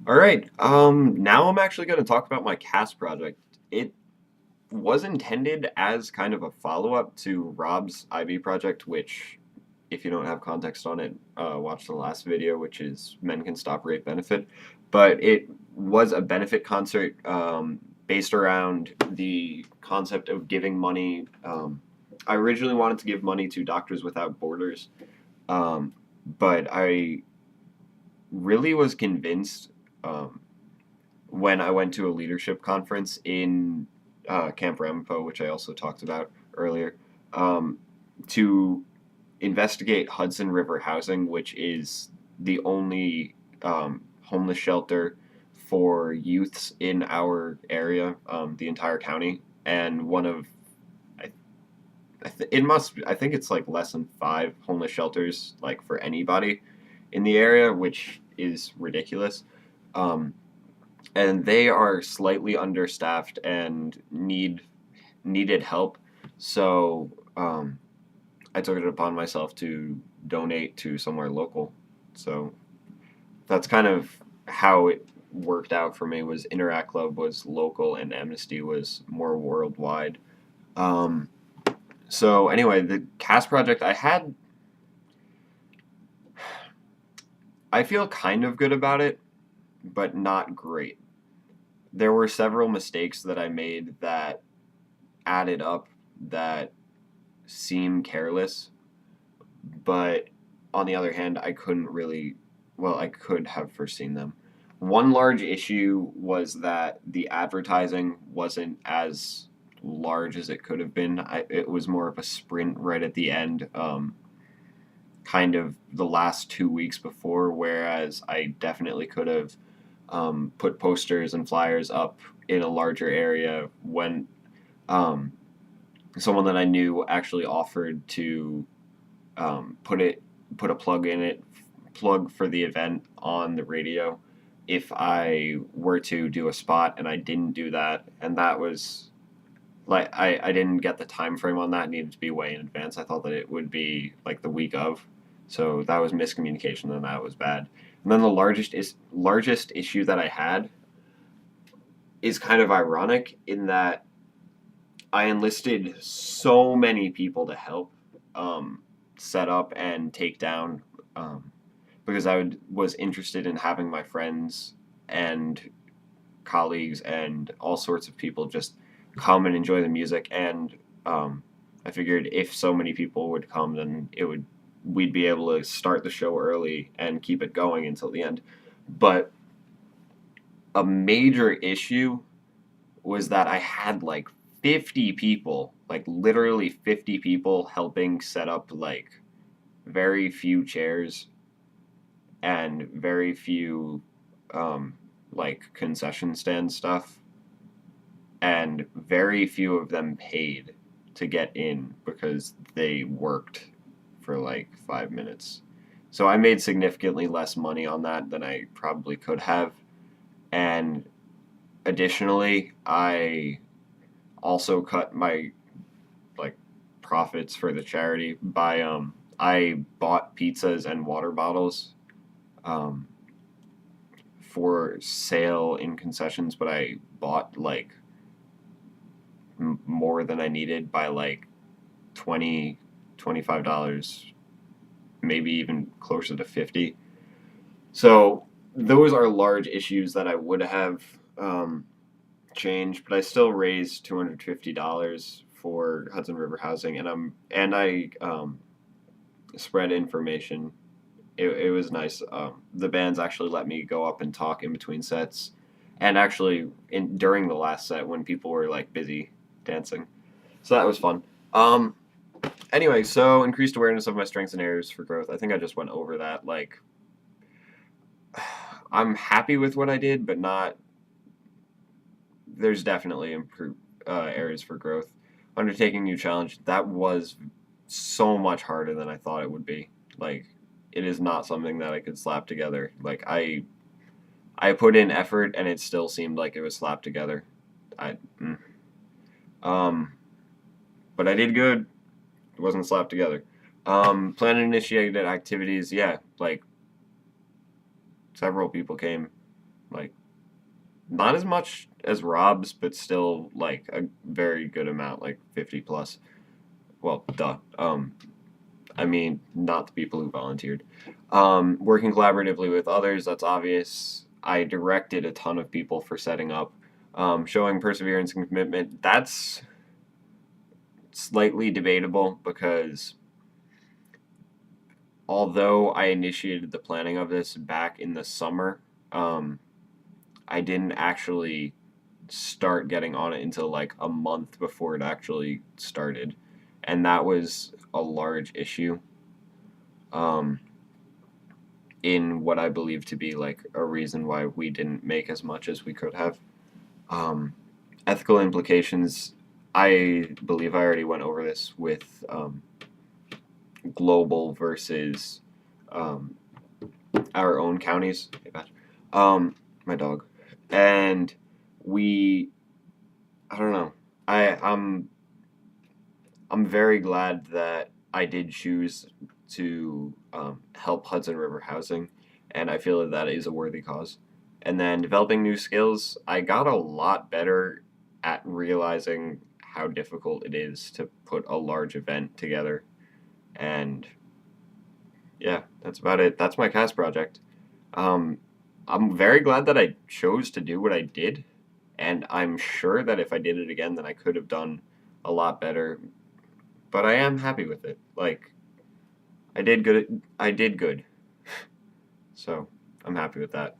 All right. Now I'm actually going to talk about my cast project. It was intended as kind of a follow-up to Rob's IB project, which, if you don't have context on it, watch the last video, which is Men Can Stop Rape Benefit. But it was a benefit concert based around the concept of giving money. I originally wanted to give money to Doctors Without Borders, um, but I really was convinced. When I went to a leadership conference in Camp Ramapo, which I also talked about earlier, um, to investigate Hudson River Housing, which is the only homeless shelter for youths in our area, the entire county, and one of I, I think it's like less than five homeless shelters like for anybody in the area, which is ridiculous. Um, and they are slightly understaffed and needed help. So I took it upon myself to donate to somewhere local. So that's kind of how it worked out for me. Was Interact Club was local and Amnesty was more worldwide. Um, so anyway, the cast project I feel kind of good about it, but not great. There were several mistakes that I made that added up that seem careless, but on the other hand, I couldn't really, well, I could have foreseen them. One large issue was that the advertising wasn't as large as it could have been. It was more of a sprint right at the end, kind of the last 2 weeks before, whereas I definitely could have put posters and flyers up in a larger area when um, someone that I knew actually offered to um, put it put a plug for the event on the radio if I were to do a spot, and I didn't do that, and that was like I didn't get the time frame on that. It needed to be way in advance. I thought that it would be like the week of, so that was miscommunication, and that was bad. And then the largest issue that I had is kind of ironic in that I enlisted so many people to help set up and take down, um, because was interested in having my friends and colleagues and all sorts of people just come and enjoy the music. And I figured if so many people would come, then we'd be able to start the show early and keep it going until the end. But a major issue was that I had like 50 people, like literally 50 people helping set up like very few chairs and very few um, like concession stand stuff, and very few of them paid to get in because they worked for like 5 minutes. So I made significantly less money on that than I probably could have. And additionally, I also cut my like profits for the charity by I bought pizzas and water bottles um, for sale in concessions, but I bought like more than I needed by like 20 $25, maybe even closer to 50. So those are large issues that I would have changed, but I still raised $250 for Hudson River Housing, and I spread information. It was nice. The bands actually let me go up and talk in between sets, and actually during the last set when people were like busy dancing. So that was fun. Anyway, so increased awareness of my strengths and areas for growth. I think I just went over that. Like, I'm happy with what I did, but not. There's definitely improved areas for growth. Undertaking new challenge, that was so much harder than I thought it would be. Like, it is not something that I could slap together. Like I put in effort, and it still seemed like it was slapped together. I um, but I did good. It wasn't slapped together. Plan initiated activities, yeah, like several people came. Like, not as much as Rob's, but still like a very good amount, like 50 plus. Well, duh. I mean, not the people who volunteered. Working collaboratively with others, that's obvious. I directed a ton of people for setting up. Showing perseverance and commitment, that's slightly debatable because although I initiated the planning of this back in the summer, um, I didn't actually start getting on it until like a month before it actually started. And that was a large issue. Um, in what I believe to be like a reason why we didn't make as much as we could have. Um, Ethical implications, I believe I already went over this with global versus um, our own counties. My dog. And we, I don't know. I'm very glad that I did choose to help Hudson River Housing, and I feel that that is a worthy cause. And then developing new skills, I got a lot better at realizing how difficult it is to put a large event together. And yeah, that's about it. That's my cast project. Um, I'm very glad that I chose to do what I did, and I'm sure that if I did it again, then I could have done a lot better. But I am happy with it. Like, I did good. I did good. So I'm happy with that.